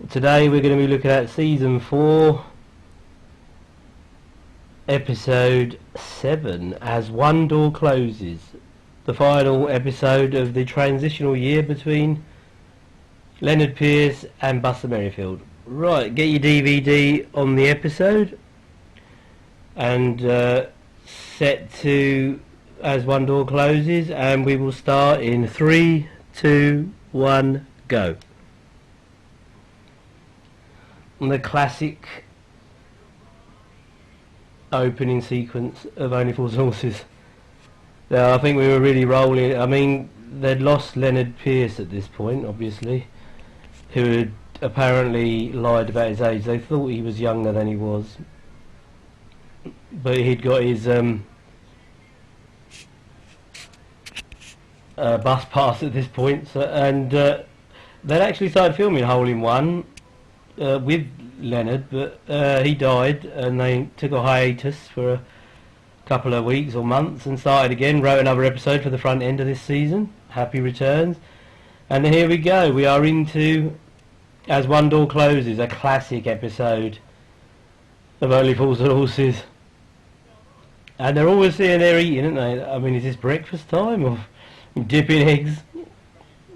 Today we're going to be looking at Season 4, Episode 7, As One Door Closes. The final episode of the transitional year between Leonard Pierce and Buster Merrifield. Right, get your DVD on the episode and set to As One Door Closes, and we will start in 3, 2, 1, go. The classic opening sequence of Only Fools and Horses. I think we were really rolling. I mean, they'd lost Leonard Pierce at this point, obviously, who had apparently lied about his age. They thought he was younger than he was, but he'd got his bus pass at this point, so, and they'd actually started filming Hole in One with Leonard, but he died, and they took a hiatus for a couple of weeks or months and started again, wrote another episode for the front end of this season, Happy Returns, and here we go. We are into As One Door Closes, a classic episode of Only Fools and Horses, and they're always sitting there eating, aren't they? I mean, is this breakfast time or dipping eggs?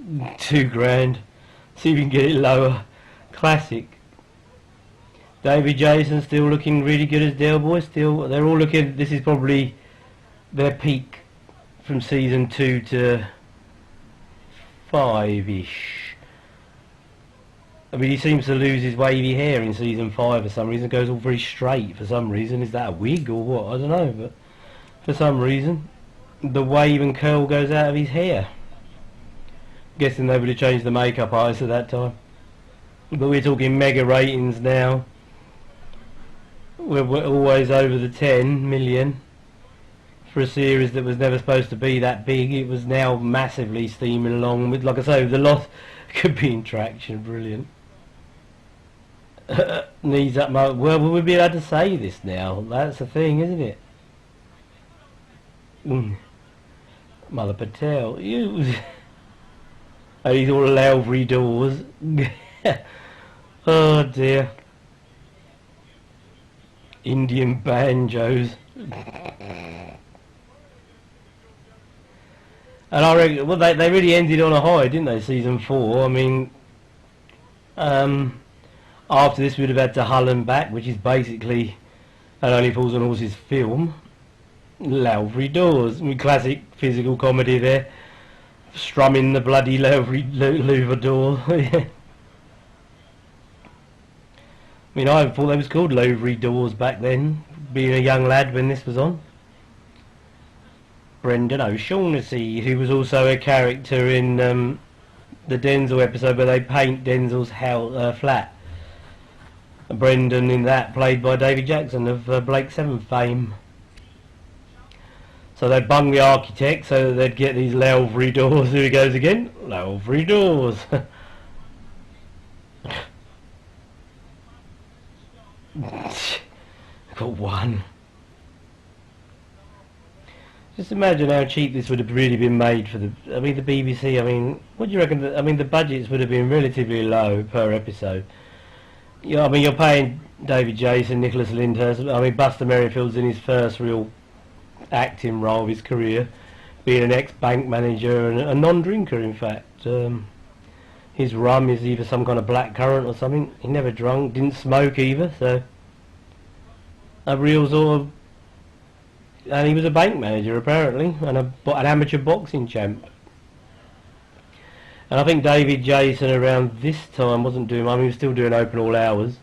£2 see if you can get it lower. Classic. David Jason still looking really good as Del Boy. Still, they're all looking. This is probably their peak from season 2 to 5-ish. I mean, he seems to lose his wavy hair in season 5 for some reason. It goes all very straight for some reason. Is that a wig or what? I don't know, but for some reason the wave and curl goes out of his hair. Guessing they would have changed the makeup artist at that time. But we're talking mega ratings now. We're always over the 10 million for a series that was never supposed to be that big. It was now massively steaming along with, like I say, the loss could be in traction. Brilliant. Needs that much. Well, will we be able to say this now? That's the thing, isn't it? Mother Patel. You. Oh, these all Lowry doors. Oh dear. Indian banjos. And I reckon, well, they really ended on a high, didn't they, season 4? I mean, after this we'd have had to Hull and Back, which is basically an Only Fools and Horses film. Lowry doors. I mean, classic physical comedy there. Strumming the bloody Louvre door. I mean, I thought they was called Louvre doors back then, being a young lad when this was on. Brendan O'Shaughnessy, who was also a character in the Denzel episode where they paint Denzel's flat. Brendan in that, played by David Jackson of Blake 7 fame. So they bung the architect so that they'd get these Lowry doors. Here he goes again. Lowry doors. Got one. Just imagine how cheap this would have really been made for the... I mean, the BBC, I mean, what do you reckon? I mean, the budgets would have been relatively low per episode. Yeah, I mean, you're paying David Jason, Nicholas Lyndhurst. I mean, Buster Merrifield's in his first real acting role of his career, being an ex-bank manager and a non-drinker, in fact. His rum is either some kind of blackcurrant or something. He never drunk, didn't smoke either, so a real sort of... And he was a bank manager apparently, and an amateur boxing champ. And I think David Jason around this time wasn't doing... I mean, he was still doing Open All Hours.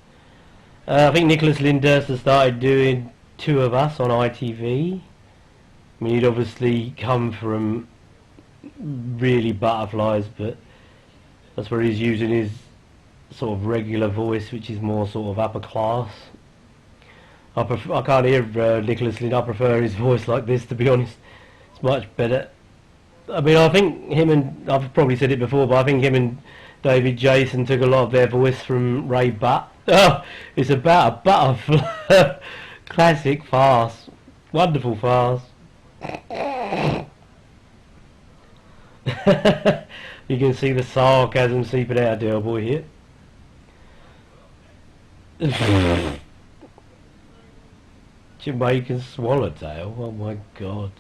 I think Nicholas Lyndhurst had started doing Two of Us on ITV. I mean, he'd obviously come from really Butterflies, but that's where he's using his sort of regular voice, which is more sort of upper class. I can't hear Nicholas Lyndhurst. I prefer his voice like this, to be honest. It's much better. I mean, I think him and... I've probably said it before, but I think him and David Jason took a lot of their voice from Ray Butt. Oh, it's about a butterfly. Classic farce. Wonderful farce. You can see the sarcasm seeping out of Del Boy here. Jamaican swallowtail. Oh my god.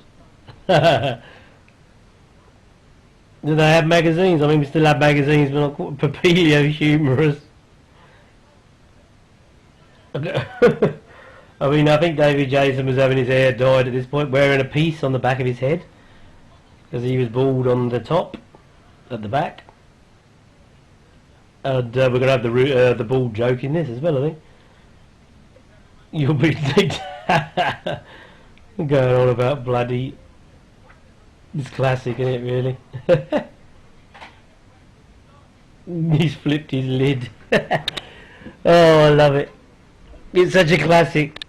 Do they have magazines? I mean, we still have magazines, but not quite Papilio humorous. I mean, I think David Jason was having his hair dyed at this point, wearing a piece on the back of his head, because he was bald on the top, at the back. And we're going to have the bald joke in this as well, I think. You'll be going on about bloody... It's classic, isn't it, really? He's flipped his lid. Oh, I love it. It's such a classic.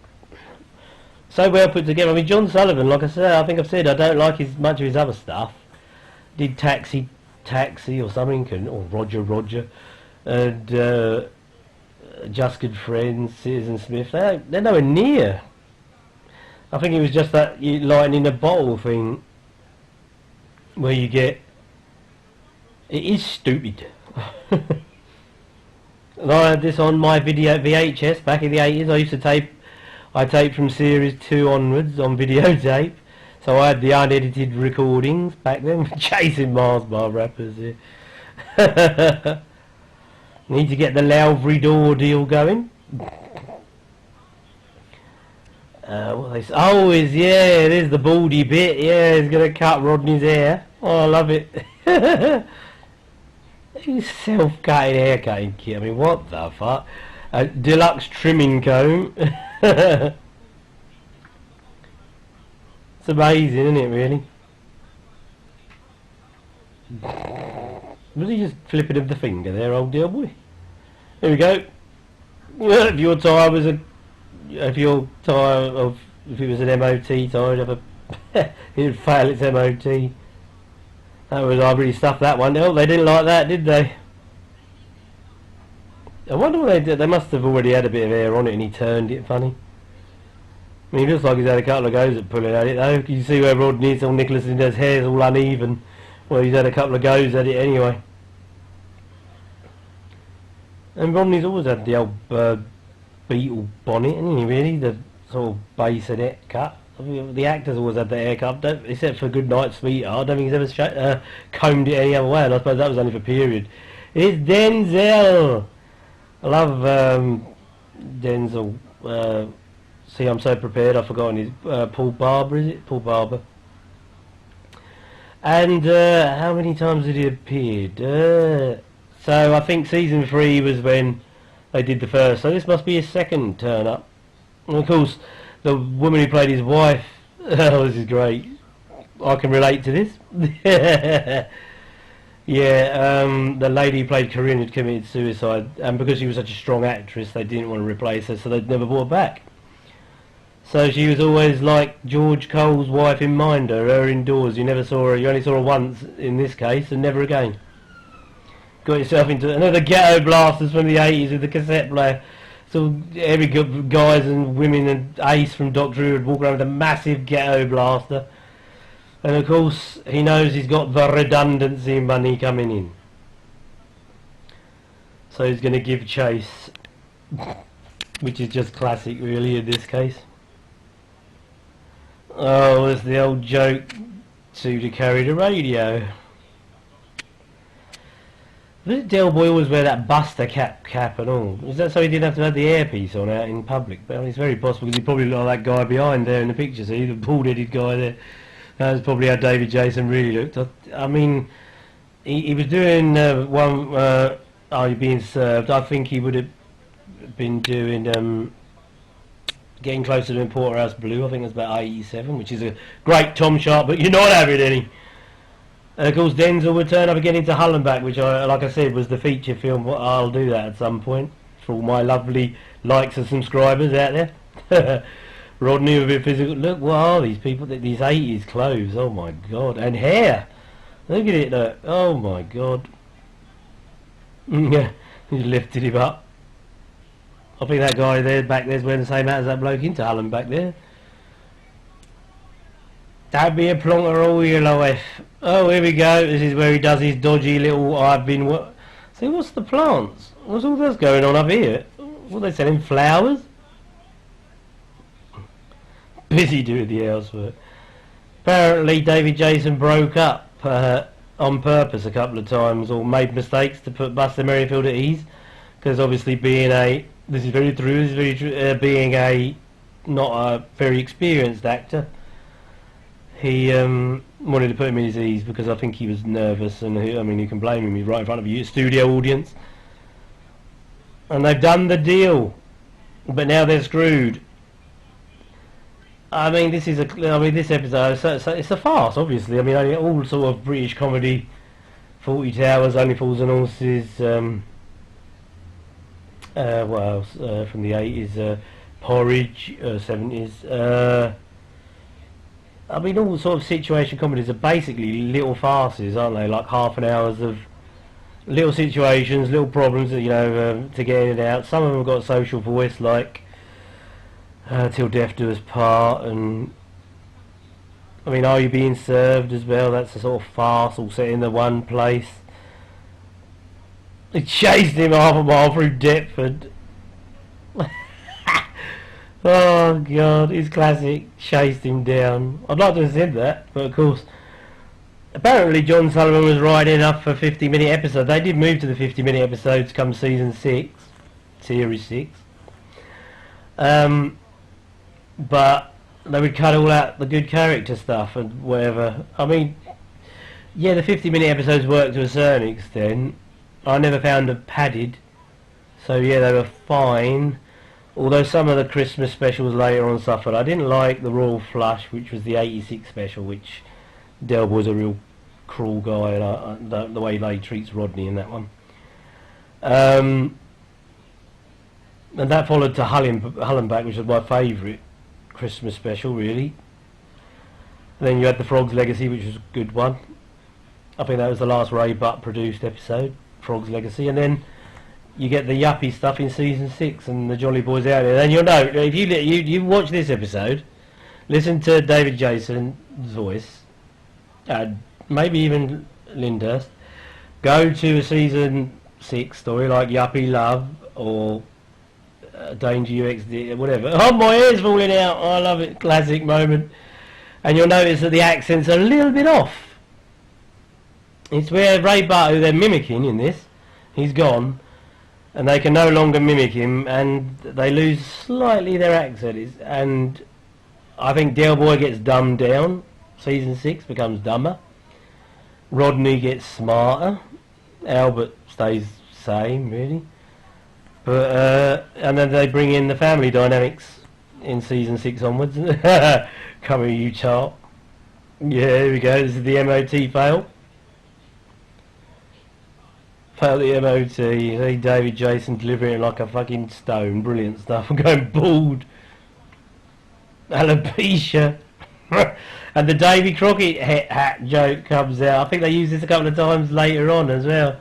So well put together. I mean, John Sullivan, like I said, I think I've said, I don't like much of his other stuff. Did Taxi or something, or Roger, and Just Good Friends, Citizen Smith. They're nowhere near. I think it was just that lightning in a bottle thing, where you get... It is stupid. And I had this on my video VHS back in the 80s. I used to taped from series 2 onwards on videotape. So I had the unedited recordings back then. Chasing Mars bar rappers here. Need to get the Lowry Door deal going. There's the baldy bit. Yeah, he's going to cut Rodney's hair. Oh, I love it. Self-cutting haircutting kit. I mean, what the fuck? Deluxe trimming comb. It's amazing, isn't it, really? Was he just flipping of the finger there, old dear boy? Here we go. If your tyre was if it was an MOT tyre, it would fail its MOT. I really stuffed that one. Oh, they didn't like that, did they? I wonder what they did. They must have already had a bit of air on it and he turned it funny. I mean, he looks like he's had a couple of goes at pulling at it though. You can see where Rodney's or Nicholas Linder's hair's all uneven. Well, he's had a couple of goes at it anyway. And Rodney's always had the old beetle bonnet, hasn't he, really? The sort of bassinet cut. I mean, the actors always had the haircut, except for Goodnight Sweetheart. I don't think he's ever combed it any other way, and I suppose that was only for period. It's Denzel! I love Denzel. See, I'm so prepared, I've forgotten his... Paul Barber, is it? Paul Barber. And how many times did he appeared? So I think season 3 was when they did the first, so this must be his second turn up. And of course, the woman who played his wife, oh, this is great. I can relate to this. Yeah, the lady who played Corinne had committed suicide, and because she was such a strong actress, they didn't want to replace her, so they'd never brought her back. So she was always like George Cole's wife in Minder, her indoors. You never saw her, you only saw her once in this case, and never again. Got yourself into another ghetto blasters from the 80s with the cassette player. So every guys and women and Ace from Doctor Who would walk around with a massive ghetto blaster. And of course, he knows he's got the redundancy money coming in. So he's going to give chase. Which is just classic, really, in this case. Oh, there's the old joke. To carry the radio. Did Del Boy always wear that Buster cap and all? Was that so he didn't have to have the earpiece on out in public? But I mean, it's very possible because he probably looked like that guy behind there in the picture. See, the bald-headed guy there. That was probably how David Jason really looked. I mean, he was doing one. Are You Being Served? I think he would have been doing Getting Closer to Porterhouse Blue. I think that's about 87, which is a great Tom Sharp. But you're not having any. And of course Denzel would turn up again into Hull and Back, which, like I said, was the feature film. I'll do that at some point for all my lovely likes and subscribers out there. Rodney with a bit physical. Look, what are these people? These 80s clothes. Oh my god. And hair. Look at it, look. Oh my god. Yeah, he lifted him up. I think that guy there, back there's wearing the same hat as that bloke into Hull and Back there. Don't be a plonker all your life. Oh, here we go. This is where he does his dodgy little See, what's the plants? What's all this going on up here? What are they selling? Flowers? Busy doing the housework. Apparently David Jason broke up on purpose a couple of times, or made mistakes to put Buster Merrifield at ease, because obviously being a being a not a very experienced actor, he wanted to put him at his ease, because I think he was nervous, and I mean, you can blame him, he's right in front of you, studio audience, and they've done the deal, but now they're screwed. I mean, this episode, it's a farce, obviously. I mean, all sort of British comedy, Fawlty Towers, Only Fools and Horses, what else, from the 80s, Porridge, 70s, I mean, all sort of situation comedies are basically little farces, aren't they? Like half an hours of little situations, little problems, you know, to get in and out. Some of them have got a social voice, like Till Death Do Us Part, and I mean, Are You Being Served as well? That's a sort of farce, all set in the one place. They chased him half a mile through Deptford. Oh God, his classic, chased him down. I'd like to have said that, but of course, apparently John Sullivan was writing up for 50-minute episodes. They did move to the 50-minute episodes come season 6, series 6. But they would cut all out the good character stuff and whatever. I mean, yeah, the 50-minute episodes worked to a certain extent. I never found them padded, so yeah, they were fine. Although some of the Christmas specials later on suffered. I didn't like the Royal Flush, which was the 86 special, which Del was a real cruel guy, and the way he treats Rodney in that one. And that followed to Hullenback, which was my favourite Christmas special, really. Then you had The Frog's Legacy, which was a good one. I think that was the last Ray Butt produced episode, Frog's Legacy. And then you get the yuppie stuff in season 6 and the Jolly Boys out there. Then you'll know, if you watch this episode, listen to David Jason's voice, maybe even Lyndhurst, go to a season 6 story like Yuppie Love or Danger UXD, whatever. Oh, my hair's falling out, I love it, classic moment. And you'll notice that the accent's a little bit off. It's where Ray Butt, who they're mimicking in this, he's gone, and they can no longer mimic him, and they lose slightly their accent. And I think Del Boy gets dumbed down. Season 6 becomes dumber. Rodney gets smarter. Albert stays same, really. But and then they bring in the family dynamics in season 6 onwards. Come here, you chart. Yeah, here we go. This is the MOT fail. Fail the MOT. See David Jason delivering it like a fucking stone. Brilliant stuff. I'm going bald. Alopecia. And the Davy Crockett hat joke comes out. I think they use this a couple of times later on as well.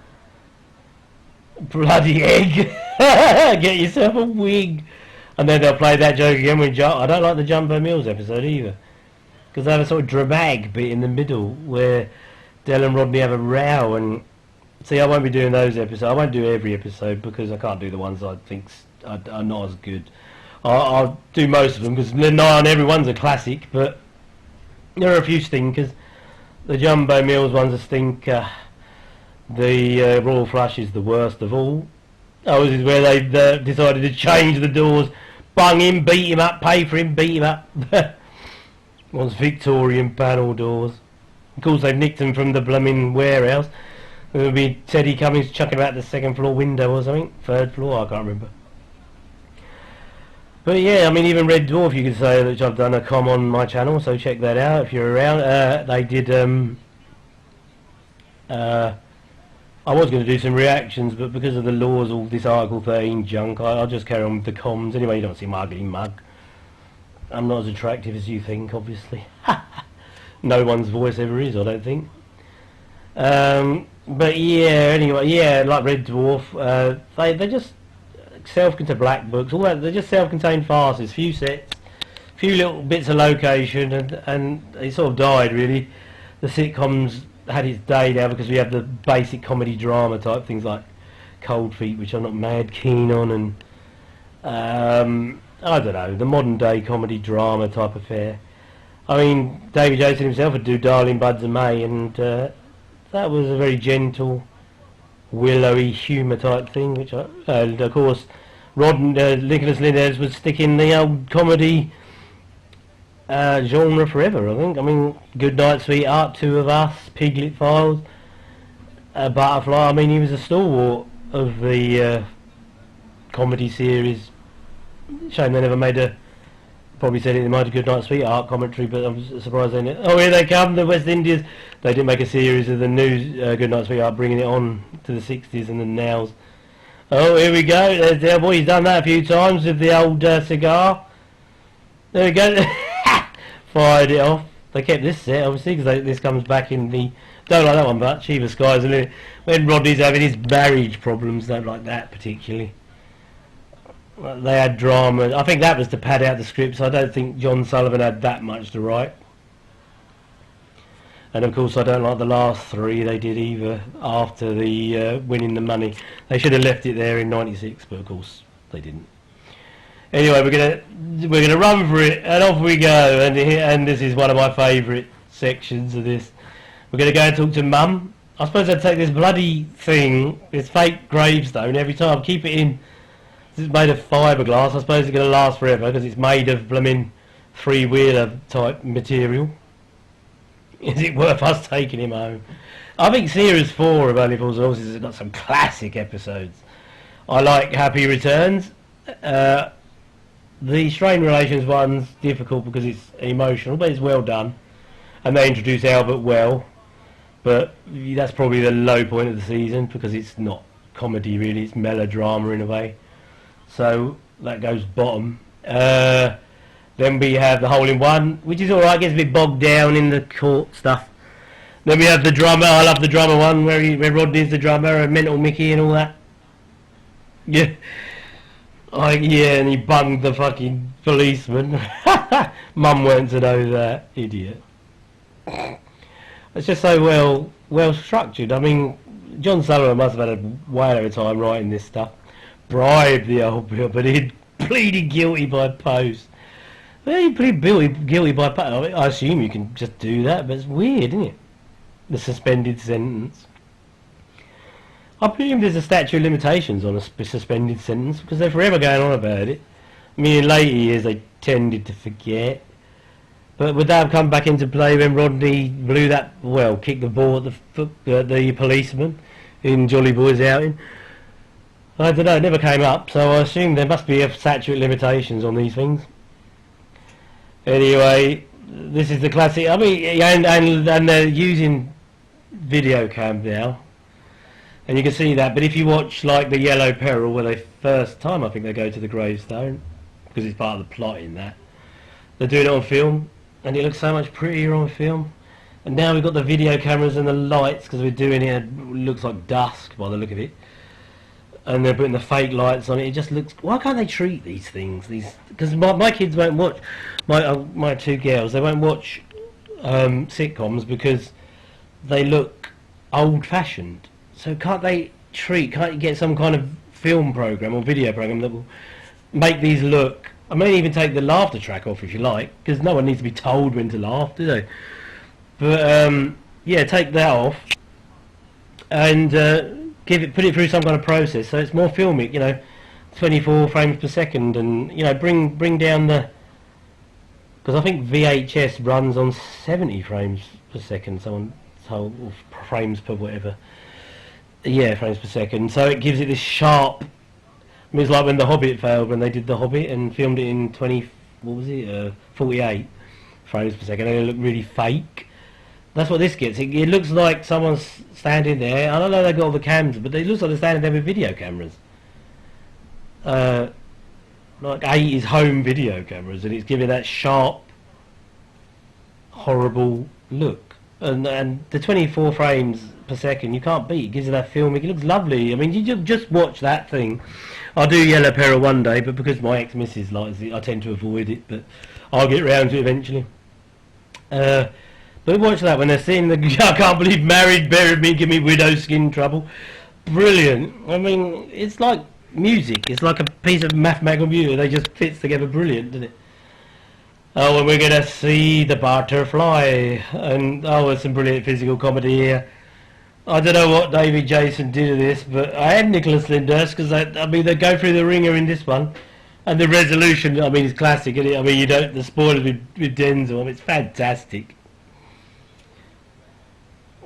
Bloody egg. Get yourself a wig. And then they'll play that joke again when I don't like the Jumbo Mills episode either, because they have a sort of dramatic bit in the middle where Del and Rodney have a row. And see, I won't be doing those episodes. I won't do every episode because I can't do the ones I think are not as good. I'll do most of them because not everyone's a classic, but there are a few stinkers. The Jumbo Mills one's a stinker. The Royal Flush is the worst of all. Oh, this is where they decided to change the doors. Bung him, beat him up, pay for him, beat him up. Wants Victorian panel doors. Of course, they've nicked them from the blooming warehouse. It would be Teddy Cummings chucking about the second floor window or something. Third floor, I can't remember. But yeah, I mean, even Red Dwarf, you could say that I've done a com on my channel, so check that out if you're around. They did, I was going to do some reactions, but because of the laws, all this Article 13 junk, I'll just carry on with the comms. Anyway, you don't see my ugly mug. I'm not as attractive as you think, obviously. No one's voice ever is, I don't think. But yeah, anyway, yeah, like Red Dwarf, they're just self-contained black books, all that, they're just self-contained farces, few sets, few little bits of location, and it sort of died, really. The sitcoms had its day now because we have the basic comedy drama type things like Cold Feet, which I'm not mad keen on, and I don't know, the modern day comedy drama type affair. I mean, David Jason himself would do Darling Buds of May, and that was a very gentle, willowy humour type thing. And of course, Nicholas Linders would stick in the old comedy genre forever, I think. I mean, Good Night Sweetheart, Two of Us, Piglet Files, Butterfly. I mean, he was a stalwart of the comedy series. Shame they never made probably said it in my Good Night Sweetheart commentary, but I'm surprised they didn't. Oh, here they come, the West Indies. They didn't make a series of the new Good Night Sweetheart, bringing it on to the 60s and the nows. Oh, here we go. There's the boy. He's done that a few times with the old cigar. There we go. Fired it off. They kept this set, obviously, because this comes back in the... Don't like that one, but Shiva Skies. When Rodney's having his marriage problems, don't like that particularly. They had drama. I think that was to pad out the scripts. I don't think John Sullivan had that much to write. And of course I don't like the last three they did either after the winning the money. They should have left it there in '96, but of course they didn't. Anyway, we're gonna run for it, and off we go. And this is one of my favourite sections of this. We're gonna go and talk to Mum. I suppose I'd take this bloody thing, this fake gravestone, every time, keep it in. It's made of fiberglass. I suppose it's going to last forever because it's made of blooming three-wheeler type material. Is it worth us taking him home? I think Series 4 of Only Fools and Horses has got some classic episodes. I like Happy Returns. The Strained Relations one's difficult because it's emotional, but it's well done. And they introduce Albert well. But that's probably the low point of the season because it's not comedy really, it's melodrama in a way. So that goes bottom. Then we have The Hole in One, which is alright, gets a bit bogged down in the court stuff. Then we have The Drummer. I love The Drummer one, where Rodney's the drummer and Mental Mickey and all that. Yeah. Yeah, and he bunged the fucking policeman. Mum weren't to know that, idiot. It's just so well structured. I mean, John Sullivan must have had a whale of a time writing this stuff. Bribed the old bill, but he'd pleaded guilty by post. Well, he pleaded guilty by post. I assume you can just do that, but it's weird, isn't it? The suspended sentence. I presume there's a statute of limitations on a suspended sentence because they're forever going on about it. I mean, in later years they tended to forget. But would that have come back into play when Rodney kicked the ball at the policeman in Jolly Boy's outing? I don't know, it never came up, so I assume there must be a statute of limitations on these things. Anyway, this is the classic. I mean, and they're using video cam now, and you can see that. But if you watch like the Yellow Peril, where they first time I think they go to the gravestone, because it's part of the plot in that, they're doing it on film, and it looks so much prettier on film. And now we've got the video cameras and the lights because we're doing it. It looks like dusk by the look of it. And they're putting the fake lights on it. It just looks... Why can't they treat these things? Because my kids won't watch... My two girls, they won't watch sitcoms because they look old-fashioned. So can't you get some kind of film program or video program that will make these look... I may even take the laughter track off if you like, because no one needs to be told when to laugh, do they? But, yeah, take that off. And... put it through some kind of process so it's more filmic, 24 frames per second, and bring down the, because I think VHS runs on 70 frames per second, someone told, or frames per whatever, frames per second, so it gives it this sharp. I mean, it's like when The Hobbit failed, when they did The Hobbit and filmed it in 48 frames per second, and it looked really fake. That's what this gets. It looks like someone's standing there. I don't know if they've got all the cams, but it looks like they're standing there with video cameras. Like 80s home video cameras, and it's giving that sharp, horrible look. And the 24 frames per second, you can't beat. It gives you that filmic. It looks lovely. I mean, you just watch that thing. I'll do Yellow Peril one day, but because my ex-missus likes it, I tend to avoid it, but I'll get round to it eventually. But watch that when they're seeing the... I can't believe married, buried me, give me widow skin trouble. Brilliant. I mean, it's like music. It's like a piece of mathematical music. They just fits together brilliant, doesn't it? Oh, and we're going to see The Butterfly. And, oh, there's some brilliant physical comedy here. I don't know what David Jason did to this, but I had Nicholas Lyndhurst because, I mean, they go through the ringer in this one. And the resolution, I mean, is classic, isn't it? I mean, you don't, the spoilers with Denzel, I mean, it's fantastic.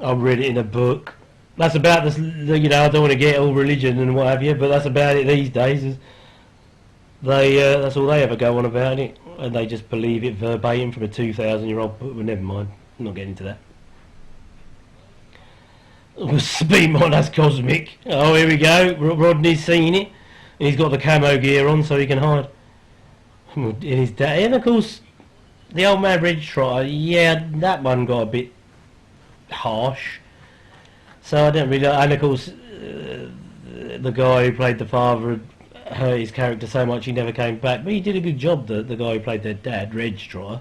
I read it in a book. That's about this, you know, I don't want to get all religion and what have you, but that's about it these days. Is they, that's all they ever go on about it, and they just believe it verbatim from a 2,000-year-old book. Well, never mind, I'm not getting into that. Speedmon, that's cosmic. Oh, here we go. Rodney's seen it, and he's got the camo gear on so he can hide. In his day, and of course, the old man Ridge Trotter. Yeah, that one got a bit harsh. So I don't really, and of course, the guy who played the father had hurt his character so much he never came back. But he did a good job, the guy who played their dad, Reg Trotter.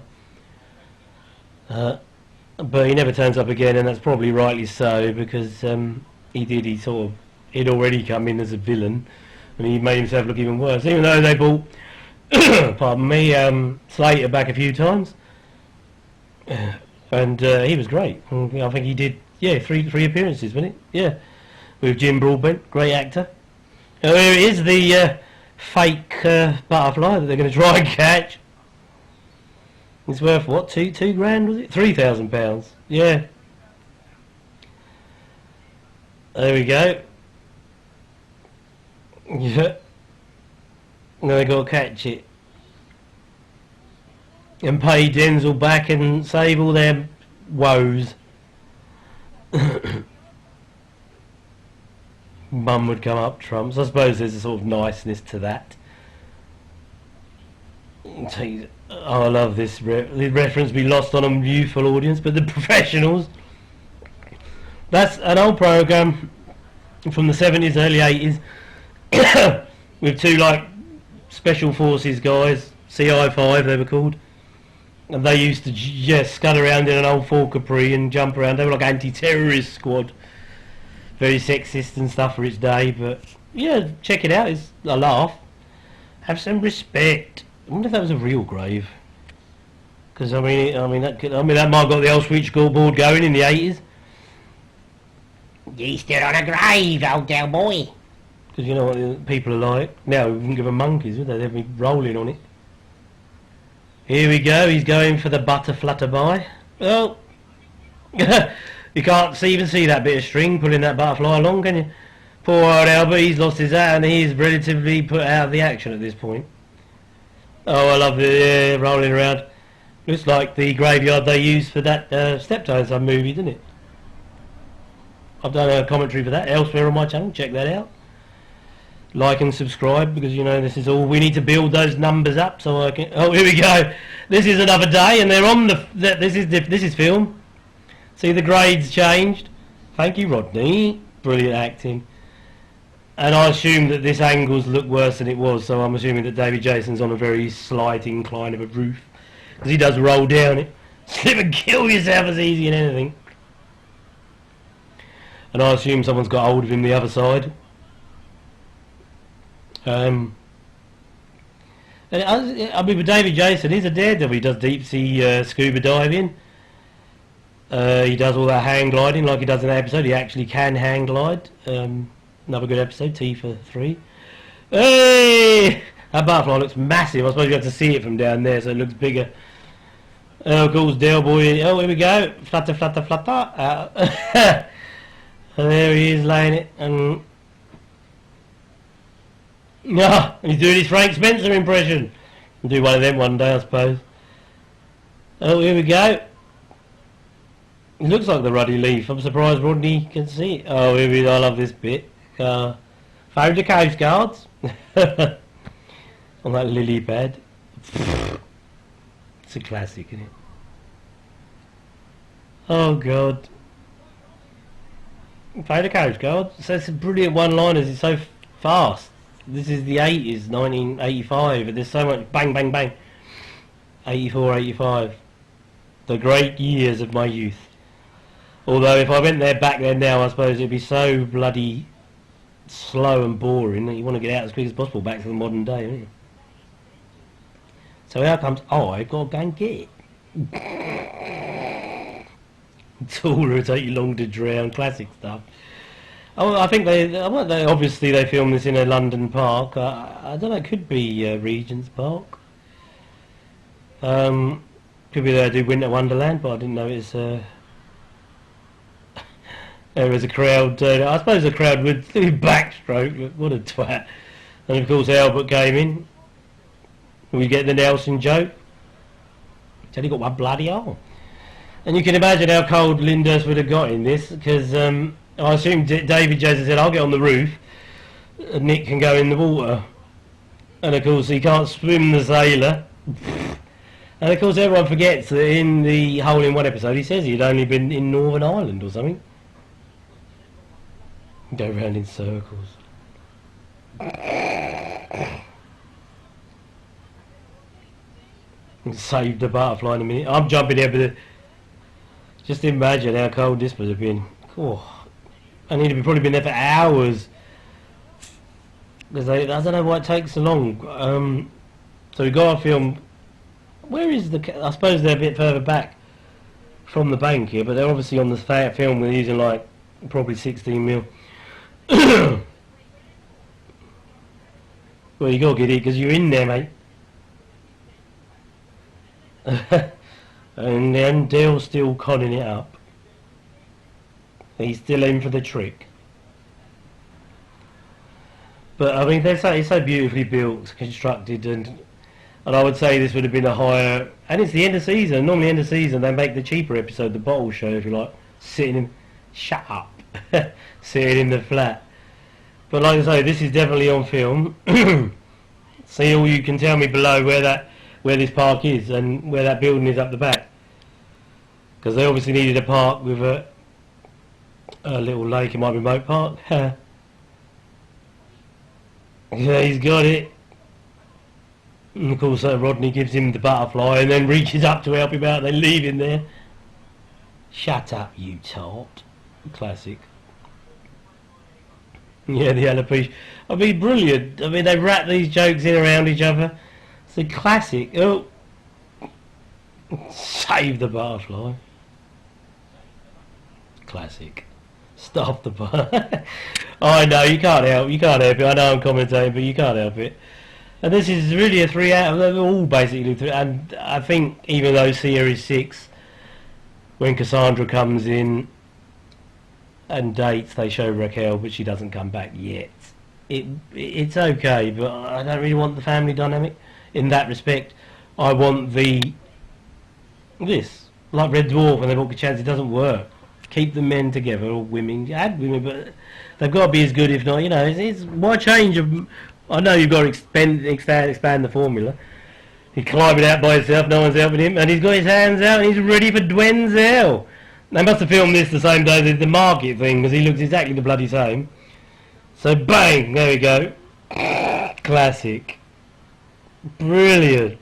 But he never turns up again, and that's probably rightly so, because he'd already come in as a villain, and he made himself look even worse. Even though they brought, pardon me, Slater back a few times, and he was great. I think he did, yeah, three appearances, wasn't it? Yeah, with Jim Broadbent, great actor. Here it is, the fake butterfly that they're going to try and catch. It's worth what? Two grand, was it? £3,000. Yeah. There we go. Yeah. Now they got to catch it and pay Denzel back and save all their woes. Mum would come up trumps. I suppose there's a sort of niceness to that. Oh, I love this. The reference be lost on a youthful audience, but The Professionals. That's an old program from the 70s, early 80s, with two like special forces guys, CI5 they were called, and they used to scud around in an old Ford Capri and jump around. They were like anti-terrorist squad, very sexist and stuff for its day. But yeah, check it out. It's a laugh. Have some respect. I wonder if that was a real grave. Because I mean that might have got the old switchboard going in the 80s. You stood on a grave, old Del boy. Because you know what people are like. Now we wouldn't give them monkeys, would they? They'd be rolling on it. Here we go. He's going for the butterflutter. Oh, you can't even see that bit of string pulling that butterfly along, can you? Poor old Albert. He's lost his hat and he's relatively put out of the action at this point. Oh, I love the rolling around. Looks like the graveyard they used for that Steptoe movie, doesn't it? I've done a commentary for that elsewhere on my channel. Check that out. Like and subscribe, because you know this is all we need to build those numbers up. So I can. Oh, here we go. This is another day, and they're on the. This is film. See, the grades changed. Thank you, Rodney. Brilliant acting. And I assume that this angles look worse than it was, so I'm assuming that David Jason's on a very slight incline of a roof, because he does roll down it. Slip and kill yourself as easy as anything. And I assume someone's got hold of him the other side. And I mean, with David Jason, he's a daredevil. He does deep sea scuba diving. He does all that hang gliding like he does in that episode. He actually can hang glide. Another good episode, T for 3. Hey! That butterfly looks massive. I suppose you have to see it from down there, so it looks bigger. Oh, of course, Del Boy. Oh, here we go. Flutter, flutter, flutter. And there he is laying it. And he's doing his Frank Spencer impression. We'll do one of them one day, I suppose. Oh, here we go. It looks like the ruddy leaf. I'm surprised Rodney can see it. Oh, here we go. I love this bit. Found the Coast Guards. On that lily pad. It's a classic, isn't it? Oh, God. Found the Coast Guards. So it's a brilliant one-liners. It's so fast. This is the 80s, 1985, and there's so much bang, bang, bang. 84, 85. The great years of my youth. Although if I went there back then now, I suppose it'd be so bloody slow and boring that you want to get out as quick as possible back to the modern day, don't you? So out comes, I've got to go and get it. Taller, it'll take you long to drown, classic stuff. Oh, I think they obviously they filmed this in a London park. I don't know, it could be Regent's Park. Could be they do Winter Wonderland, but I didn't know there was a crowd. I suppose the crowd would do backstroke. What a twat! And of course Albert came in. We get the Nelson joke. He's only got one bloody arm. And you can imagine how cold Lyndhurst would have got in this, because I assume David Jason said, I'll get on the roof, and Nick can go in the water. And of course he can't swim, the sailor. And of course everyone forgets that in the Hole in One episode he says he'd only been in Northern Ireland or something. Go round in circles. Saved the butterfly in a minute. I'm jumping here, but just imagine how cold this would have been. Oh, and he'd have probably been there for hours. Because I don't know why it takes so long. So we got to film. Where is the? I suppose they're a bit further back from the bank here, but they're obviously on the film. We're using like probably 16mm. Well, you got to get it because you're in there, mate. And then Dale's still conning it up. He's still in for the trick. But I mean, it's so beautifully built, constructed, and I would say this would have been a higher. And it's the end of season. Normally, end of season, they make the cheaper episode, the bottle show, if you like, sitting in. Shut up. Sitting in the flat. But like I say, this is definitely on film. See, all you can tell me below where this park is and where that building is up the back. Because they obviously needed a park with a little lake. It might be Moat Park. Yeah, he's got it. And of course Rodney gives him the butterfly and then reaches up to help him out. They leave him there. Shut up, you tart. Classic. Yeah, the alopecia. I mean, brilliant. I mean, they wrap these jokes in around each other. It's a classic. Oh, save the butterfly. Classic. Stop the butterfly. I know, you can't help it. I know I'm commentating, but you can't help it. And this is really a 3 out. They're all basically 3. And I think even though Series 6, when Cassandra comes in and dates, they show Raquel, but she doesn't come back yet. It's okay, but I don't really want the family dynamic in that respect. I want this, like Red Dwarf, and they bought a chance. It doesn't work. Keep the men together, or women. Add women, but they've got to be as good, if not, it's why change of. I know you've got to expand the formula. He's climbing out by himself, no one's helping him, and he's got his hands out, and he's ready for Dwenzel. They must have filmed this the same day as the market thing, because he looks exactly the bloody same. So bang, there we go. Classic. Brilliant.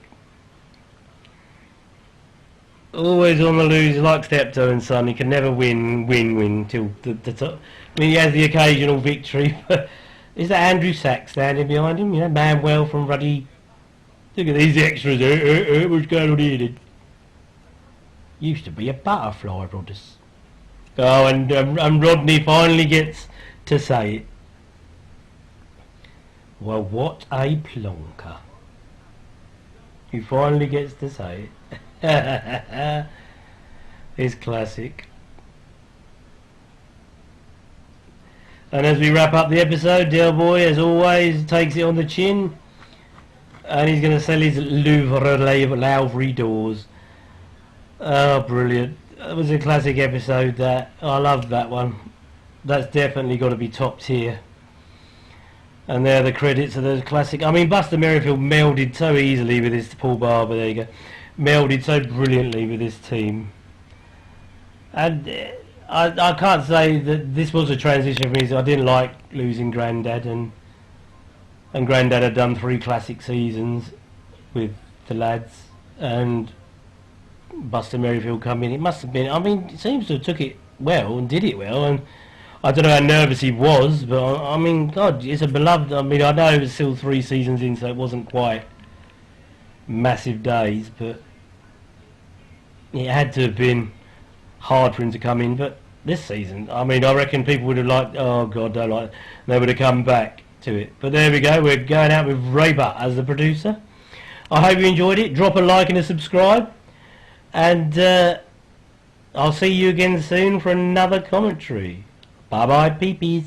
Always on the loose, like Steptoe and Son. He can never win till the top. I mean, he has the occasional victory, but is that Andrew Sachs standing behind him? Manuel from Ruddy. Look at these extras. What's going on here? Used to be a butterfly, Rodders. Oh, and Rodney finally gets to say it. Well, what a plonker. He finally gets to say it. It's classic. And as we wrap up the episode, Del Boy, as always, takes it on the chin. And he's going to sell his Louvre Lavery doors. Oh, brilliant. It was a classic episode, that. I loved that one. That's definitely got to be top tier. And there are the credits of the classic. I mean, Buster Merrifield melded so easily with this, Paul Barber, there you go. Melded so brilliantly with this team. And I can't say that this was a transition for me. I didn't like losing Grandad, and Grandad had done 3 classic seasons with the lads, and Buster Merrifield come in. It must have been, I mean, it seems to have took it well and did it well, and I don't know how nervous he was, but I mean, God, it's a beloved. I mean, I know it was still 3 seasons in, so it wasn't quite massive days, but it had to have been hard for him to come in. But this season, I mean, I reckon people would have liked. Oh God, they would have come back to it. But there we go. We're going out with Ray Butt as the producer. I hope you enjoyed it. Drop a like and a subscribe, and I'll see you again soon for another commentary. Bye bye, peepees.